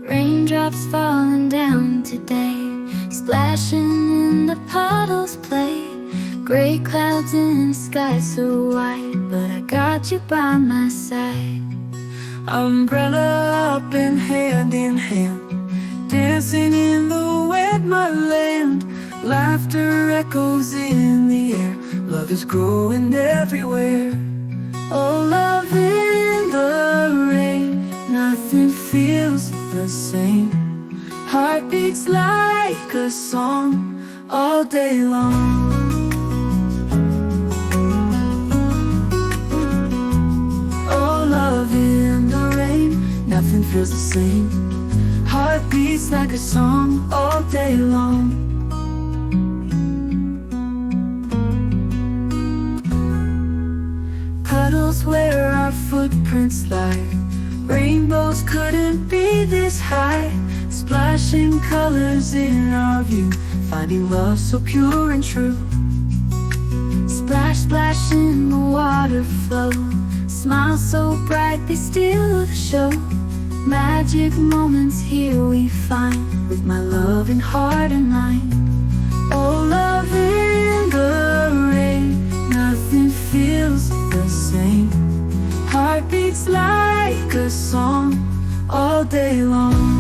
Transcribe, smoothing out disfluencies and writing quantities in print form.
Raindrops falling down today, splashing in the puddles play. Gray clouds in the sky so white, but I got you by my side. Umbrella up and hand in hand, dancing in the wet mudland. Laughter echoes in the air, love is growing everywhere. Oh, love in the rain, Nothing feels the same. Heart beats like a song all day long. Oh, love in the rain, nothing feels the same. Heart beats like a song all day long. Puddles where our footprints lie, rainbows couldn't be this high. Splashing colors in our view, finding love so pure and true. splash, splash in the water flow. Smile so bright they steal the show. Magic moments here we find, with my loving heart and mind. Oh, love in the rain, nothing feels the same. Heart beats like a song all day long.